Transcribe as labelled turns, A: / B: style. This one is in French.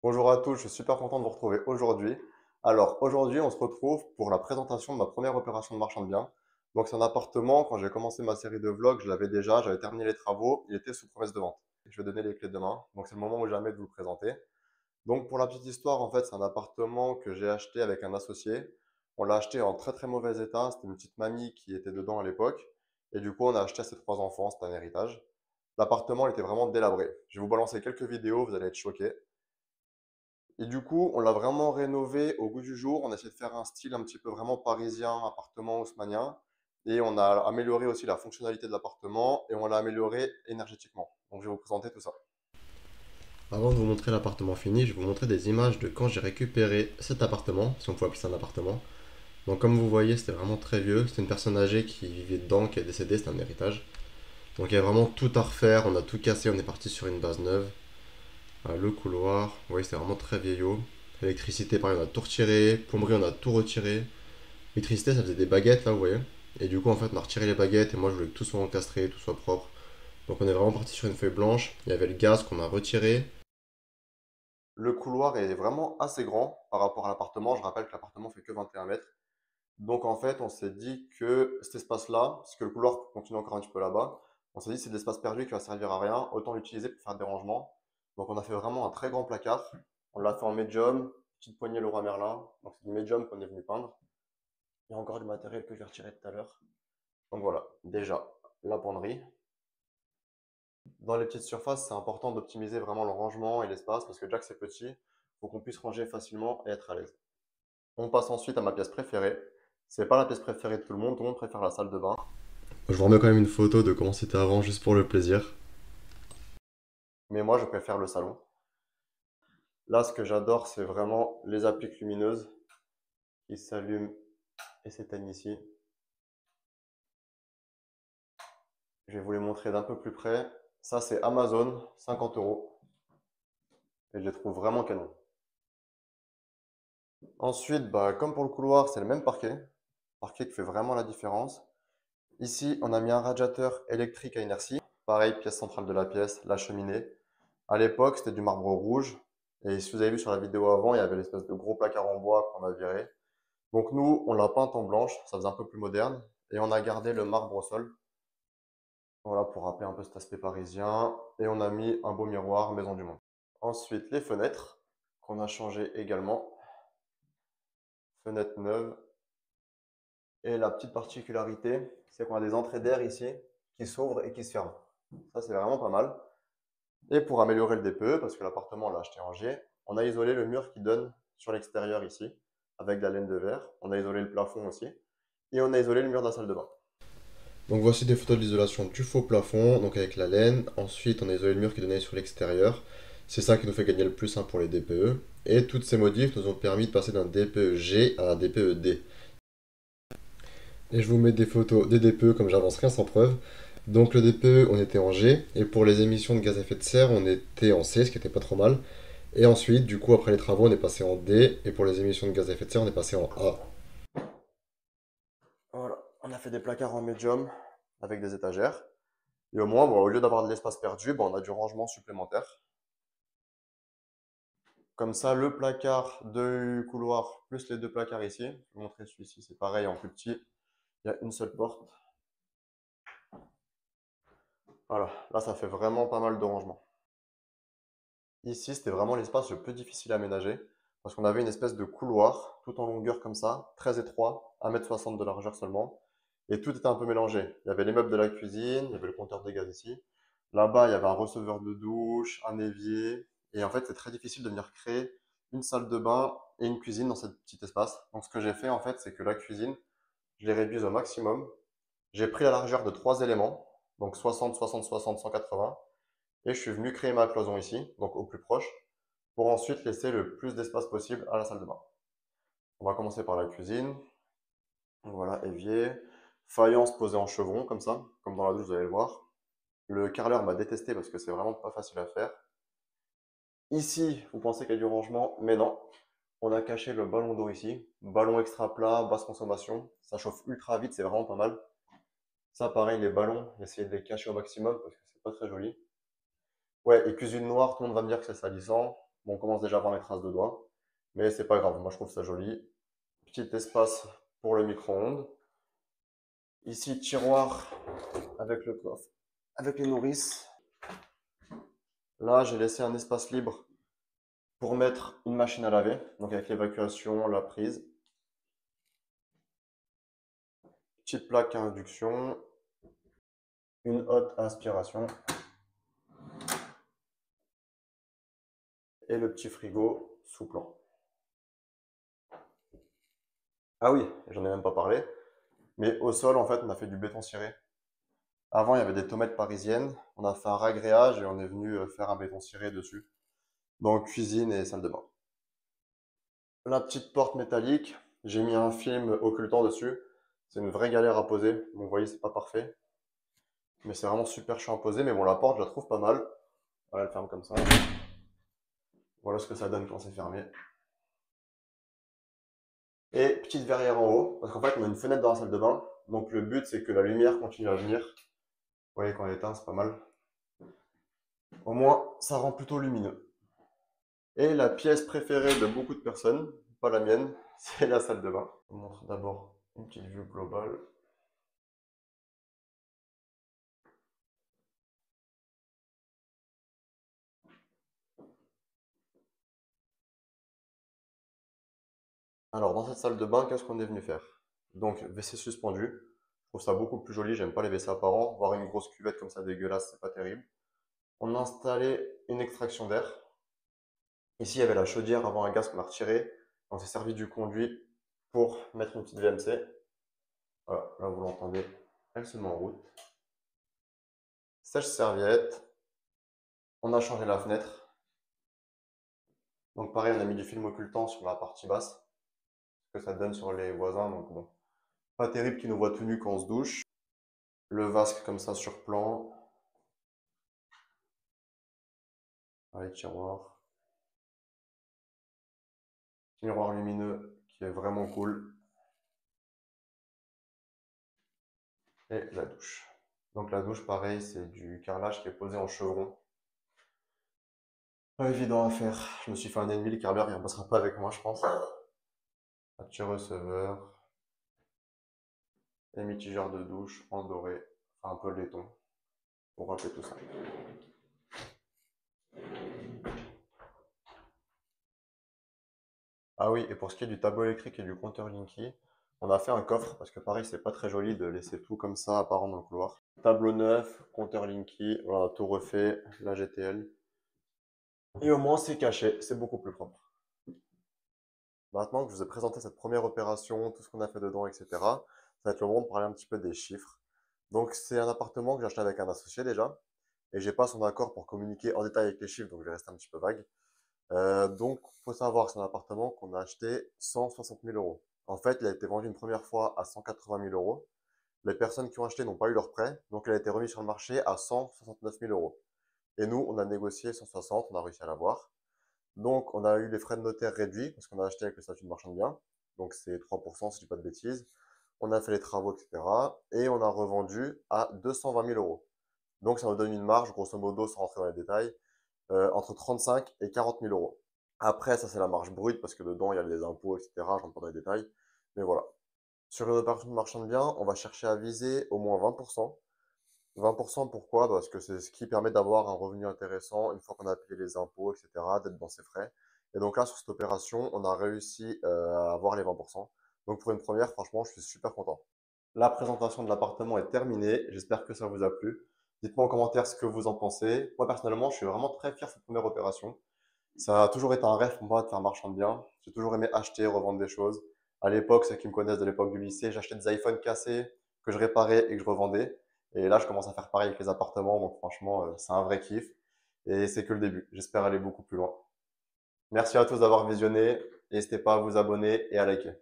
A: Bonjour à tous, je suis super content de vous retrouver aujourd'hui. Alors aujourd'hui, on se retrouve pour la présentation de ma première opération de marchand de biens. Donc c'est un appartement, quand j'ai commencé ma série de vlogs, je l'avais déjà, j'avais terminé les travaux, il était sous promesse de vente. Je vais donner les clés demain, donc c'est le moment ou jamais de vous le présenter. Donc pour la petite histoire, en fait, c'est un appartement que j'ai acheté avec un associé. On l'a acheté en très très mauvais état, c'était une petite mamie qui était dedans à l'époque. Et du coup, on a acheté à ses trois enfants, c'était un héritage. L'appartement, il était vraiment délabré. Je vais vous balancer quelques vidéos, vous allez être choqués. Et du coup, on l'a vraiment rénové au goût du jour. On a essayé de faire un style un petit peu vraiment parisien, appartement haussmannien. Et on a amélioré aussi la fonctionnalité de l'appartement et on l'a amélioré énergétiquement. Donc, je vais vous présenter tout ça.
B: Avant de vous montrer l'appartement fini, je vais vous montrer des images de quand j'ai récupéré cet appartement, si on peut appeler ça un appartement. Donc comme vous voyez, c'était vraiment très vieux. C'était une personne âgée qui vivait dedans, qui est décédée, c'était un héritage. Donc il y a vraiment tout à refaire, on a tout cassé, on est parti sur une base neuve. Le couloir, vous voyez, c'était vraiment très vieillot. L'électricité, pareil, on a tout retiré. Plomberie, on a tout retiré. L'électricité, ça faisait des baguettes, là, vous voyez. Et du coup, en fait, on a retiré les baguettes et moi, je voulais que tout soit encastré, tout soit propre. Donc on est vraiment parti sur une feuille blanche. Il y avait le gaz qu'on a retiré.
A: Le couloir est vraiment assez grand par rapport à l'appartement. Je rappelle que l'appartement fait que 21 mètres. Donc, en fait, on s'est dit que cet espace-là, parce que le couloir continue encore un petit peu là-bas, on s'est dit que c'est de l'espace perdu qui va servir à rien, autant l'utiliser pour faire des rangements. Donc, on a fait vraiment un très grand placard. On l'a fait en médium, petite poignée Leroy Merlin. Donc, c'est du médium qu'on est venu peindre. Il y a encore du matériel que je vais retirer tout à l'heure. Donc voilà, déjà, la penderie. Dans les petites surfaces, c'est important d'optimiser vraiment le rangement et l'espace parce que déjà que c'est petit, il faut qu'on puisse ranger facilement et être à l'aise. On passe ensuite à ma pièce préférée. C'est pas la pièce préférée de tout le monde préfère la salle de bain.
B: Je vous remets quand même une photo de comment c'était avant, juste pour le plaisir.
A: Mais moi, je préfère le salon. Là, ce que j'adore, c'est vraiment les appliques lumineuses qui s'allument et s'éteignent ici. Je vais vous les montrer d'un peu plus près. Ça, c'est Amazon, 50 euros. Et je les trouve vraiment canon. Ensuite, bah, comme pour le couloir, c'est le même parquet. Parquet qui fait vraiment la différence. Ici, on a mis un radiateur électrique à inertie. Pareil, pièce centrale de la pièce, la cheminée. À l'époque, c'était du marbre rouge. Et si vous avez vu sur la vidéo avant, il y avait l'espèce de gros placard en bois qu'on a viré. Donc nous, on l'a peint en blanche, ça faisait un peu plus moderne. Et on a gardé le marbre au sol. Voilà, pour rappeler un peu cet aspect parisien. Et on a mis un beau miroir Maison du Monde. Ensuite, les fenêtres, qu'on a changé également. Fenêtres neuves. Et la petite particularité, c'est qu'on a des entrées d'air ici qui s'ouvrent et qui se ferment. Ça, c'est vraiment pas mal. Et pour améliorer le DPE, parce que l'appartement, on l'a acheté en G, on a isolé le mur qui donne sur l'extérieur ici, avec de la laine de verre. On a isolé le plafond aussi. Et on a isolé le mur de la salle de bain.
B: Donc voici des photos de l'isolation du faux plafond, donc avec la laine. Ensuite, on a isolé le mur qui donnait sur l'extérieur. C'est ça qui nous fait gagner le plus pour les DPE. Et toutes ces modifs nous ont permis de passer d'un DPE G à un DPE D. Et je vous mets des photos des DPE comme j'avance rien sans preuve. Donc le DPE, on était en G, et pour les émissions de gaz à effet de serre, on était en C, ce qui était pas trop mal. Et ensuite, du coup, après les travaux, on est passé en D, et pour les émissions de gaz à effet de serre, on est passé en A.
A: Voilà, on a fait des placards en médium avec des étagères. Et au moins, bon, au lieu d'avoir de l'espace perdu, bon, on a du rangement supplémentaire. Comme ça, le placard du couloir plus les deux placards ici. Je vais vous montrer celui-ci, c'est pareil en plus petit. Il y a une seule porte. Voilà, là, ça fait vraiment pas mal de rangement. Ici, c'était vraiment l'espace le plus difficile à aménager parce qu'on avait une espèce de couloir tout en longueur comme ça, très étroit, 1,60 m de largeur seulement. Et tout était un peu mélangé. Il y avait les meubles de la cuisine, il y avait le compteur de gaz ici. Là-bas, il y avait un receveur de douche, un évier. Et en fait, c'est très difficile de venir créer une salle de bain et une cuisine dans ce petit espace. Donc, ce que j'ai fait, en fait, c'est que la cuisine, je l'ai réduite au maximum. J'ai pris la largeur de trois éléments, donc 60, 60, 60, 180. Et je suis venu créer ma cloison ici, donc au plus proche, pour ensuite laisser le plus d'espace possible à la salle de bain. On va commencer par la cuisine. Donc voilà, évier, faïence posée en chevron, comme ça, comme dans la douche, vous allez le voir. Le carreleur m'a détesté parce que c'est vraiment pas facile à faire. Ici, vous pensez qu'il y a du rangement, mais non. On a caché le ballon d'eau ici. Ballon extra plat, basse consommation. Ça chauffe ultra vite, c'est vraiment pas mal. Ça, pareil, les ballons, j'ai essayé de les cacher au maximum parce que c'est pas très joli. Ouais, et cuisine noire, tout le monde va me dire que c'est salissant. Bon, on commence déjà à voir les traces de doigts, mais c'est pas grave, moi je trouve ça joli. Petit espace pour le micro-ondes. Ici, tiroir avec le coffre, avec les nourrices. Là, j'ai laissé un espace libre pour mettre une machine à laver, donc avec l'évacuation, la prise. Petite plaque à induction, une haute aspiration et le petit frigo sous plan. Ah oui, j'en ai même pas parlé, mais au sol, en fait, on a fait du béton ciré. Avant, il y avait des tomates parisiennes, on a fait un ragréage et on est venu faire un béton ciré dessus. Donc cuisine et salle de bain. La petite porte métallique, j'ai mis un film occultant dessus. C'est une vraie galère à poser. Donc, vous voyez, c'est pas parfait. Mais c'est vraiment super chiant à poser. Mais bon, la porte, je la trouve pas mal. Voilà, elle ferme comme ça. Voilà ce que ça donne quand c'est fermé. Et petite verrière en haut. Parce qu'en fait, on a une fenêtre dans la salle de bain. Donc le but, c'est que la lumière continue à venir. Vous voyez, quand elle est éteinte, c'est pas mal. Au moins, ça rend plutôt lumineux. Et la pièce préférée de beaucoup de personnes, pas la mienne, c'est la salle de bain. Je vous montre d'abord une petite vue globale. Alors, dans cette salle de bain, qu'est-ce qu'on est venu faire? Donc, WC suspendu. Je trouve ça beaucoup plus joli. J'aime pas les WC apparents. Voir une grosse cuvette comme ça dégueulasse, c'est pas terrible. On a installé une extraction d'air. Ici, il y avait la chaudière avant un gaz qu'on a retiré. On s'est servi du conduit pour mettre une petite VMC. Voilà, là vous l'entendez, elle se met en route. Sèche-serviette. On a changé la fenêtre. Donc pareil, on a mis du film occultant sur la partie basse. Ce que ça donne sur les voisins. Donc bon, pas terrible qu'ils nous voient tout nus quand on se douche. Le vasque comme ça sur plan. Les tiroirs. Miroir lumineux qui est vraiment cool. Et la douche. Donc la douche, pareil, c'est du carrelage qui est posé en chevron. Pas évident à faire. Je me suis fait un ennemi, le carreleur, il ne passera pas avec moi, je pense. Un petit receveur. Et mitigeur de douche en doré. Enfin, un peu laiton. Pour rappeler tout ça. Ah oui, et pour ce qui est du tableau électrique et du compteur Linky, on a fait un coffre, parce que pareil, c'est pas très joli de laisser tout comme ça apparent dans le couloir. Tableau neuf, compteur Linky, voilà, tout refait, la GTL. Et au moins, c'est caché, c'est beaucoup plus propre. Maintenant que je vous ai présenté cette première opération, tout ce qu'on a fait dedans, etc., ça va être le moment de parler un petit peu des chiffres. Donc, c'est un appartement que j'ai acheté avec un associé déjà, et j'ai pas son accord pour communiquer en détail avec les chiffres, donc je vais rester un petit peu vague. Donc, faut savoir que c'est un appartement qu'on a acheté 160 000 euros. En fait, il a été vendu une première fois à 180 000 euros. Les personnes qui ont acheté n'ont pas eu leur prêt, donc il a été remis sur le marché à 169 000 euros. Et nous, on a négocié 160, on a réussi à l'avoir. Donc, on a eu les frais de notaire réduits parce qu'on a acheté avec le statut de marchand de biens. Donc, c'est 3% si je dis pas de bêtises. On a fait les travaux, etc. Et on a revendu à 220 000 euros. Donc, ça nous donne une marge, grosso modo, sans rentrer dans les détails, entre 35 et 40 000 euros. Après, ça, c'est la marge brute parce que dedans, il y a les impôts, etc. Je rentre pas dans les détails. Mais voilà. Sur une opération de marchand de biens, on va chercher à viser au moins 20%. 20% pourquoi? Parce que c'est ce qui permet d'avoir un revenu intéressant une fois qu'on a payé les impôts, etc., d'être dans ses frais. Et donc là, sur cette opération, on a réussi à avoir les 20%. Donc pour une première, franchement, je suis super content. La présentation de l'appartement est terminée. J'espère que ça vous a plu. Dites-moi en commentaire ce que vous en pensez. Moi, personnellement, je suis vraiment très fier de cette première opération. Ça a toujours été un rêve pour moi de faire marchand de biens. J'ai toujours aimé acheter, revendre des choses. À l'époque, ceux qui me connaissent de l'époque du lycée, j'achetais des iPhones cassés que je réparais et que je revendais. Et là, je commence à faire pareil avec les appartements. Donc franchement, c'est un vrai kiff. Et c'est que le début. J'espère aller beaucoup plus loin. Merci à tous d'avoir visionné. N'hésitez pas à vous abonner et à liker.